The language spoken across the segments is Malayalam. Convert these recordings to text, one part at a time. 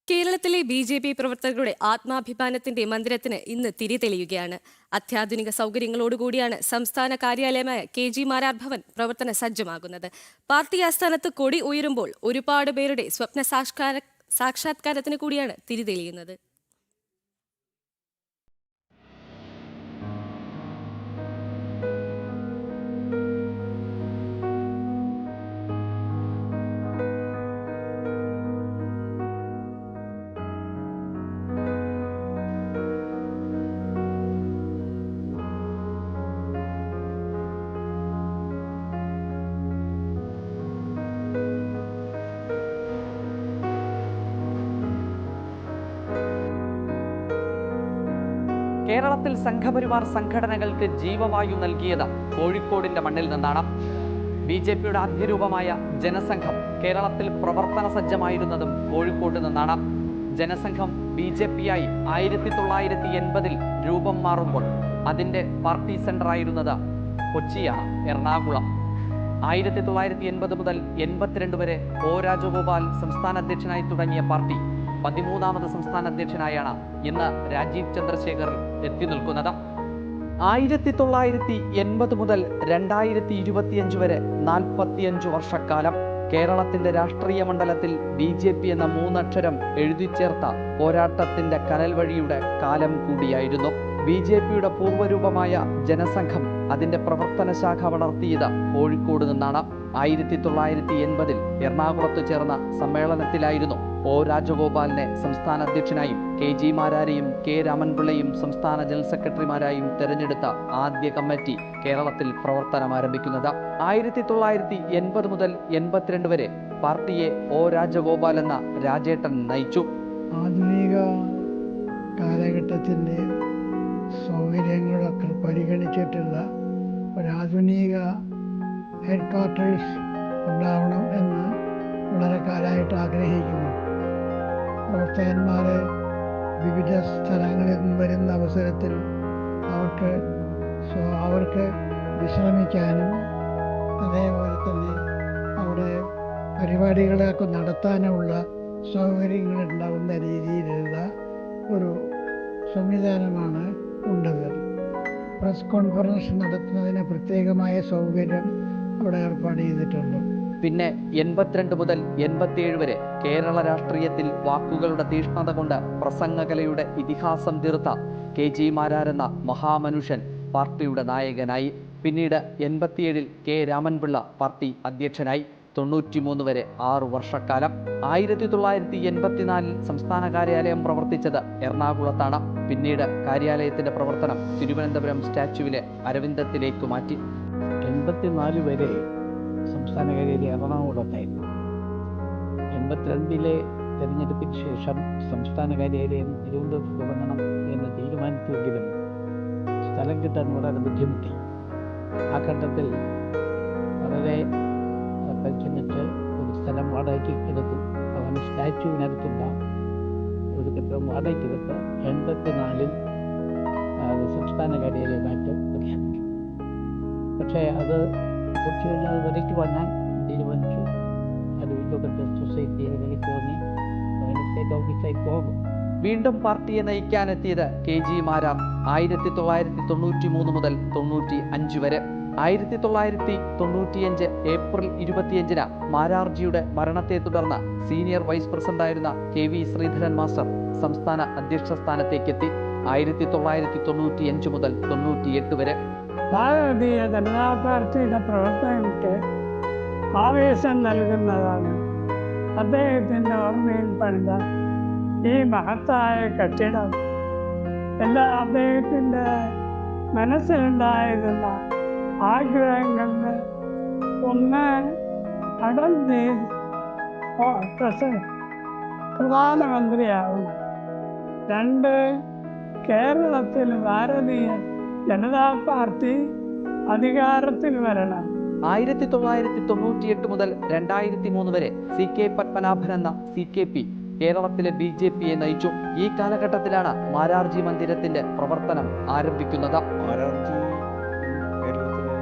കേരളത്തിലെ ബി.ജെ.പി. പ്രവർത്തകരുടെ ആത്മാഭിമാനത്തിന്റെ മന്ദിരത്തിന് ഇന്ന് തിരി തെളിയുകയാണ്. അത്യാധുനിക സൗകര്യങ്ങളോടുകൂടിയാണ് സംസ്ഥാന കാര്യാലയമായ കെ.ജി. മാരാർ ഭവൻ പ്രവർത്തന സജ്ജമാകുന്നത്. പാർട്ടി ആസ്ഥാനത്ത് കൊടി ഉയരുമ്പോൾ ഒരുപാട് പേരുടെ സ്വപ്ന സാക്ഷാത്കാരത്തിന് കൂടിയാണ് തിരി തെളിയുന്നത്. കേരളത്തിൽ സംഘപരിവാർ സംഘടനകൾക്ക് ജീവവായു നൽകിയത് കോഴിക്കോടിന്റെ മണ്ണിൽ നിന്നാണ്. ബി.ജെ.പിയുടെ ആദ്യരൂപമായ ജനസംഘം കേരളത്തിൽ പ്രവർത്തന സജ്ജമായിരുന്നതും കോഴിക്കോട് നിന്നാണ്. ജനസംഘം ബി.ജെ.പിയായി 1980-ൽ രൂപം മാറുമ്പോൾ അതിൻ്റെ പാർട്ടി സെന്ററായിരുന്നത് കൊച്ചിയാണ്, എറണാകുളം. 1980 മുതൽ 82 വരെ ഒ രാജഗോപാൽ സംസ്ഥാന അധ്യക്ഷനായി തുടങ്ങിയ പാർട്ടി 13ാമത് സംസ്ഥാന അധ്യക്ഷനായാണ് ഇന്ന് രാജീവ് ചന്ദ്രശേഖർ എത്തി നിൽക്കുന്നത്. 1980 മുതൽ 2025 വരെ 45 വർഷക്കാലം കേരളത്തിന്റെ രാഷ്ട്രീയ മണ്ഡലത്തിൽ ബി.ജെ.പി. എന്ന മൂന്നക്ഷരം എഴുതിച്ചേർത്ത പോരാട്ടത്തിന്റെ കനൽ വഴിയുടെ കാലം കൂടിയായിരുന്നു. ബി.ജെ.പിയുടെ പൂർവ്വരൂപമായ ജനസംഘം അതിന്റെ പ്രവർത്തന ശാഖ വളർത്തിയത് കോഴിക്കോട് നിന്നാണ്. 1980-ൽ എറണാകുളത്ത് ചേർന്ന സമ്മേളനത്തിലായിരുന്നു ഒ രാജഗോപാലിനെ സംസ്ഥാന അധ്യക്ഷനായും കെ.ജി. മാരാരെയും കെ. രാമൻപിള്ളയും സംസ്ഥാന ജനറൽ സെക്രട്ടറിമാരായും തെരഞ്ഞെടുത്ത ആദ്യ കമ്മിറ്റി കേരളത്തിൽ പ്രവർത്തനം ആരംഭിക്കുന്നത്. 1980 മുതൽ 82 വരെ പാർട്ടിയെ ഒ രാജഗോപാൽ എന്ന രാജേട്ടൻ നയിച്ചു. ആധുനിക കാലഘട്ടത്തിൻ്റെ സൗകര്യങ്ങളൊക്കെ പരിഗണിച്ചിട്ടുള്ള ഒരാധുനിക ഹെഡ് ക്വാർട്ടേഴ്സ് ഉണ്ടാവണം എന്ന് വളരെ കാലമായിട്ട് ആഗ്രഹിക്കുന്നു. പ്രവർത്തകന്മാർ വിവിധ സ്ഥലങ്ങളിൽ നിന്ന് വരുന്ന അവസരത്തിൽ അവർക്ക് വിശ്രമിക്കാനും അതേപോലെ തന്നെ അവിടെ പരിപാടികളൊക്കെ നടത്താനുമുള്ള സൗകര്യങ്ങൾ ഉണ്ടാകുന്ന രീതിയിലുള്ള ഒരു സംവിധാനമാണ് ഉള്ളത്. പ്രസ് കോൺഫറൻസ് നടത്തുന്നതിന് പ്രത്യേകമായ സൗകര്യം അവിടെ ഏർപ്പാട് ചെയ്തിട്ടുണ്ട്. പിന്നെ 82 മുതൽ 87 വരെ കേരള രാഷ്ട്രീയത്തിൽ വാക്കുകളുടെ തീഷ്ണത കൊണ്ട് പ്രസംഗകലയുടെ ഇതിഹാസം തീർത്ത കെ.ജി. മാരാരെന്ന മഹാമനുഷ്യൻ പാർട്ടിയുടെ നായകനായി. പിന്നീട് 87-ൽ കെ. രാമൻപിള്ള പാർട്ടി അധ്യക്ഷനായി. 93 വരെ 6 വർഷക്കാലം. 1984-ൽ സംസ്ഥാന കാര്യാലയം പ്രവർത്തിച്ചത് എറണാകുളത്താണ്. പിന്നീട് കാര്യാലയത്തിന്റെ പ്രവർത്തനം തിരുവനന്തപുരം സ്റ്റാച്യുവിലെ അരവിന്ദത്തിലേക്ക് മാറ്റി. 84 വരെ സംസ്ഥാന കാര്യാലയം എറണാകുളത്തായിരുന്നു. 82-ലെ തെരഞ്ഞെടുപ്പിന് ശേഷം സംസ്ഥാന കാര്യാലയം തിരുവനന്തപുരത്ത് തുടങ്ങണം എന്ന് തീരുമാനിച്ചുവെങ്കിലും സ്ഥലം കിട്ടാൻ വളരെ ബുദ്ധിമുട്ടി. ആ ഘട്ടത്തിൽ വളരെ പരിശ്രമിച്ച് ഒരു സ്ഥലം വാടകയ്ക്ക് എടുത്തു. അതാണ് സ്റ്റാച്യുവിനടുത്തുള്ള ഒരു കെട്ടിടം വാടകയ്ക്കെടുത്ത് 84-ൽ സംസ്ഥാന കാര്യാലയമായിട്ട് പ്രഖ്യാപിച്ചു. പക്ഷേ അത് കുറച്ച് കഴിഞ്ഞാൽ വിലയ്ക്ക് വാങ്ങാൻ തീരുമാനിച്ചു. അത് ഇതൊക്കെ സൊസൈറ്റിയെ വിലയ്ക്ക് വാങ്ങി സ്റ്റേറ്റ് ഓഫീസായി പോകും. വീണ്ടും പാർട്ടിയെ നയിക്കാനെത്തിയത് കെ.ജി. മാരാർ 1993 മുതൽ 95 വരെ. 1995 ഏപ്രിൽ 25-ന് മാരാർജിയുടെ മരണത്തെ തുടർന്ന് സീനിയർ വൈസ് പ്രസിഡന്റായിരുന്ന കെ.വി. ശ്രീധരൻ മാസ്റ്റർ സംസ്ഥാന അധ്യക്ഷ സ്ഥാനത്തേക്കെത്തി. 1995 മുതൽ 98 വരെ ഭാരതീയ ജനതാ പാർട്ടിയുടെ പ്രവർത്തനങ്ങൾക്ക് ആവേശം നൽകുന്നതാണ് അദ്ദേഹത്തിൻ്റെ ഓർമ്മയിൽ പണിത ഈ മഹത്തായ കെട്ടിടം. അദ്ദേഹത്തിൻ്റെ മനസ്സിലുണ്ടായിരുന്ന ആഗ്രഹങ്ങളിൽ ഒന്ന് അടന്തി പ്രധാനമന്ത്രിയാവും, 2 കേരളത്തിൽ ഭാരതീയ ജനതാ പാർട്ടി അധികാരത്തിൽ വരണം. 1998 മുതൽ 2003 വരെ സി.കെ. പത്മനാഭൻ എന്ന സി.കെ.പി. കേരളത്തിലെ ബി.ജെ.പിയെ നയിച്ചു. ഈ കാലഘട്ടത്തിലാണ് മാരാർജി മന്ദിരത്തിന്റെ പ്രവർത്തനം ആരംഭിക്കുന്നത്. മാരാർജി കേരളത്തിലെ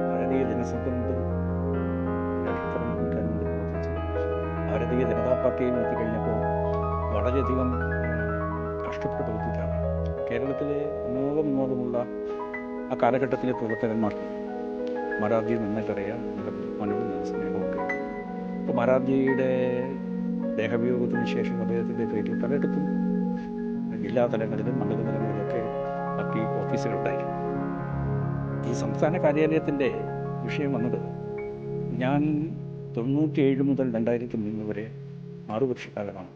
ഭാരതീയ ജനസംഘത്തിൽ ഭാരതീയ ജനതാ പാർട്ടിയിൽ എത്തിക്കഴിഞ്ഞപ്പോൾ വളരെയധികം കഷ്ടപ്പെട്ട് പ്രവർത്തിച്ചാണ്. കേരളത്തിലെ മോദമുള്ള ആ കാലഘട്ടത്തിലെ പ്രവർത്തകന്മാർ മാരാർജി നന്നായിട്ടറിയാം, മനോട് സ്നേഹമൊക്കെ. അപ്പോൾ മാരാർജിയുടെ ദേഹവിയോഗത്തിന് ശേഷം അദ്ദേഹത്തിൻ്റെ പേരിൽ പലയിടത്തും ജില്ലാ തലങ്ങളിലും മണ്ഡലതലങ്ങളിലൊക്കെ പാർട്ടി ഓഫീസുകളുണ്ടായിരുന്നു. ഈ സംസ്ഥാന കാര്യാലയത്തിൻ്റെ വിഷയം വന്നത് ഞാൻ 97 മുതൽ 2003 വരെ 6 വർഷക്കാലമാണ്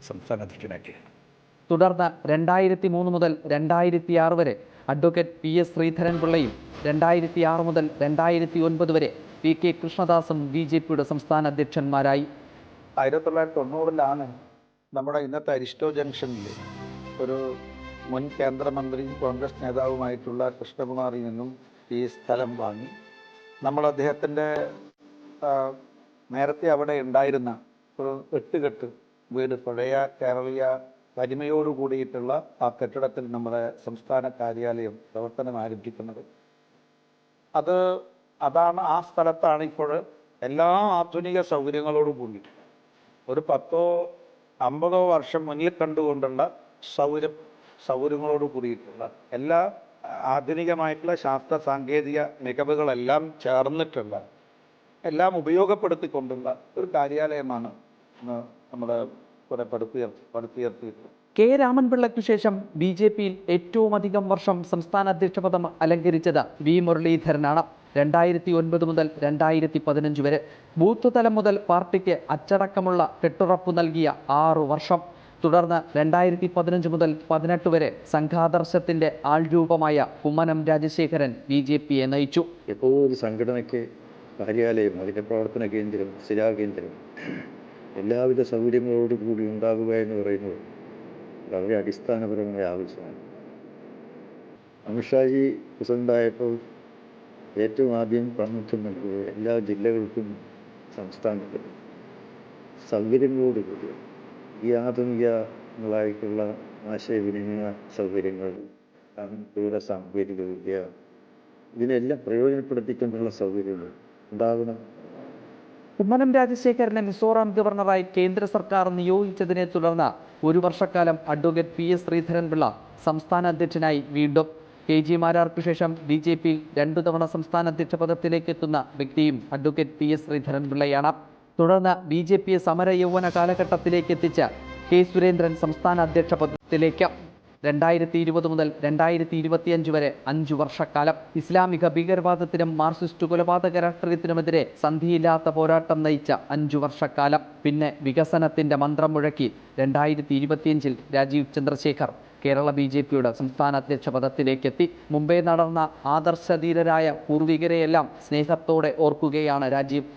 സംസ്ഥാന അധ്യക്ഷനാക്കിയത്. തുടർന്ന് 2003 മുതൽ 2006 വരെ അഡ്വക്കേറ്റ് PS ശ്രീധരൻപിള്ളയും 2006 മുതൽ 2009 വരെ PK കൃഷ്ണദാസും BJPയുടെ സംസ്ഥാന അധ്യക്ഷന്മാരായി. 1990 നമ്മുടെ ഇന്നത്തെ അരിസ്റ്റോ ജംഗ്ഷനിൽ ഒരു മുൻ കേന്ദ്രമന്ത്രിയും കോൺഗ്രസ് നേതാവുമായിട്ടുള്ള കൃഷ്ണകുമാറിൽ നിന്നും ഈ സ്ഥലം വാങ്ങി നമ്മൾ അദ്ദേഹത്തിൻ്റെ നേരത്തെ അവിടെ ഉണ്ടായിരുന്ന ഒരു 8 കെട്ട് വീട്, പഴയ കേരളീയ തനിമയോട് കൂടിയിട്ടുള്ള ആ കെട്ടിടത്തിൽ നമ്മുടെ സംസ്ഥാന കാര്യാലയം പ്രവർത്തനം ആരംഭിക്കുന്നത്. അതാണ് ആ സ്ഥലത്താണ് ഇപ്പോൾ എല്ലാ ആധുനിക സൗകര്യങ്ങളോടും കൂടി ഒരു 10-50 വർഷം മുന്നിൽ കണ്ടുകൊണ്ടുള്ള സൗകര്യങ്ങളോട് കൂടിയിട്ടുള്ള എല്ലാ ആധുനികമായിട്ടുള്ള ശാസ്ത്ര സാങ്കേതിക മികവുകളെല്ലാം ചേർന്നിട്ടുള്ള എല്ലാം ഉപയോഗപ്പെടുത്തിക്കൊണ്ടുള്ള ഒരു കാര്യാലയമാണ് നമ്മുടെ കുറെ പടുത്തുയർത്തിയിട്ടുള്ളത്. K. രാമൻപിള്ളയ്ക്കു ശേഷം BJPയിൽ ഏറ്റവും അധികം വർഷം സംസ്ഥാന അധ്യക്ഷ പദം അലങ്കരിച്ചത് V. മുരളീധരനാണ്. 2009 മുതൽ 2015 വരെ ബൂത്ത് തലം മുതൽ പാർട്ടിക്ക് അച്ചടക്കമുള്ള കെട്ടുറപ്പു നൽകിയ 6 വർഷം. തുടർന്ന് 2015 മുതൽ 2018 വരെ സംഘാദർശത്തിന്റെ ആൾരൂപമായ കുമ്മനം രാജശേഖരൻ BJPയെ നയിച്ചു. ഇപ്പോൾ ഒരു സംഘടനയ്ക്ക് കാര്യാലയം, അതിൻ്റെ പ്രവർത്തന കേന്ദ്രം, സ്ഥിരാകേന്ദ്രം, എല്ലാവിധ സൗകര്യങ്ങളോടുകൂടി ഉണ്ടാകുക എന്ന് പറയുന്നത് വളരെ അടിസ്ഥാനപരമായ ആവശ്യമാണ്. അമിത്ഷാജി പ്രസിഡൻ്റായപ്പോൾ ഏറ്റവും ആദ്യം പ്രാമുഖ്യം നൽകുന്നത് എല്ലാ ജില്ലകൾക്കും സംസ്ഥാനത്തും സൗകര്യങ്ങളോടുകൂടി ഈ ആധുനികങ്ങളായിട്ടുള്ള ആശയവിനിമയ സൗകര്യങ്ങൾ, കമ്പ്യൂട്ടർ സാങ്കേതിക വിദ്യ, ഇതിനെല്ലാം പ്രയോജനപ്പെടുത്തിക്കൊണ്ടുള്ള സൗകര്യങ്ങൾ ഉണ്ടാകണം. കുമ്മനം രാജശേഖരനെ മിസോറാം ഗവർണറായി കേന്ദ്ര സർക്കാർ നിയോഗിച്ചതിനെ തുടർന്ന് 1 വർഷക്കാലം അഡ്വക്കേറ്റ് PS ശ്രീധരൻപിള്ള സംസ്ഥാന അധ്യക്ഷനായി. വീണ്ടും KG മാരാർക്കു ശേഷം BJPയിൽ 2 തവണ സംസ്ഥാന അധ്യക്ഷ പദത്തിലേക്ക് എത്തുന്ന വ്യക്തിയും അഡ്വക്കേറ്റ് PS ശ്രീധരൻപിള്ളയാണ്. തുടർന്ന് BJPയെ സമര യൗവന കാലഘട്ടത്തിലേക്ക് എത്തിച്ച K. സുരേന്ദ്രൻ സംസ്ഥാന അധ്യക്ഷ പദത്തിലേക്ക്. 2020 മുതൽ 2025 വരെ 5 വർഷക്കാലം ഇസ്ലാമിക ഭീകരവാദത്തിനും മാർക്സിസ്റ്റ് കൊലപാതക രാഷ്ട്രീയത്തിനുമെതിരെ സന്ധിയില്ലാത്ത പോരാട്ടം നയിച്ച 5 വർഷക്കാലം. പിന്നെ വികസനത്തിന്റെ മന്ത്രം മുഴക്കി 2025 രാജീവ് ചന്ദ്രശേഖർ കേരള BJPയുടെ സംസ്ഥാന അധ്യക്ഷ പദത്തിലേക്കെത്തി. മുമ്പേ നടന്ന ആദർശധീരരായ പൂർവികരെയെല്ലാം സ്നേഹത്തോടെ ഓർക്കുകയാണ് രാജീവ്.